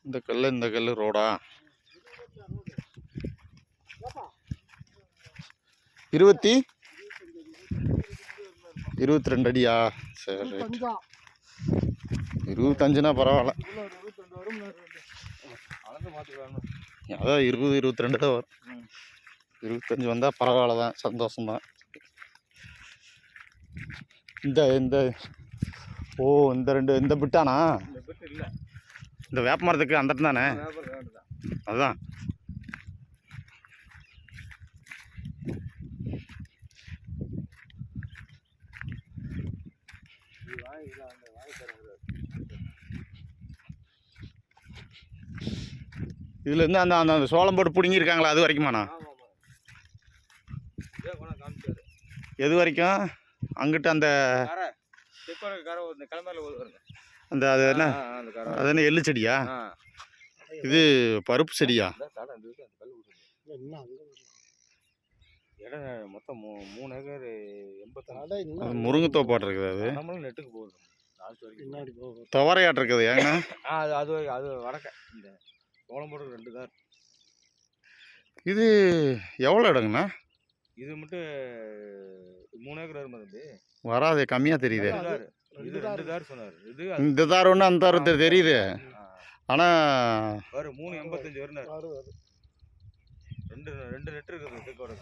இந்த கல் ரோடா 22 அடியா? சரி, 25னா பரவாயில்ல. அதான் 20-22 தான் வரும். 25 வந்தால் பரவாயில்ல தான், சந்தோஷம்தான். இந்த ஓ இந்த பிட்டானா? இந்த வேப்ப மரத்துக்கு அந்த தானே? அதுதான். இதுல இருந்து அந்த சோளம் போட்டு பிடுங்கிருக்காங்களா, அது வரைக்குமாண்ணா? எது வரைக்கும்? அங்கிட்ட அந்த அது என்ன, அது என்ன எள்ளு செடியா? இது பருப்பு செடியா? மொத்தம் 3 ஏக்கர் 80 முருங்கைத்தோப்பு போட்டிருக்குது. அது நெட்டுக்கு போகுது. துவரையாட்டு இருக்குது. ஏன்னா அது வடக்க இந்த சோளம் போட்டு 2 தான். இது எவ்வளோ இடங்கண்ணா? இது மட்டும் 3 ஏக்கர் வரும் தம்பி. வராது, கம்மியாக தெரியுது. இது 2 தார் சொன்னார். இந்த தார் ஒன்று அந்த தார் தெரியுது. ஆனால் 385 வருனார். 2 நெட்டு இருக்குது.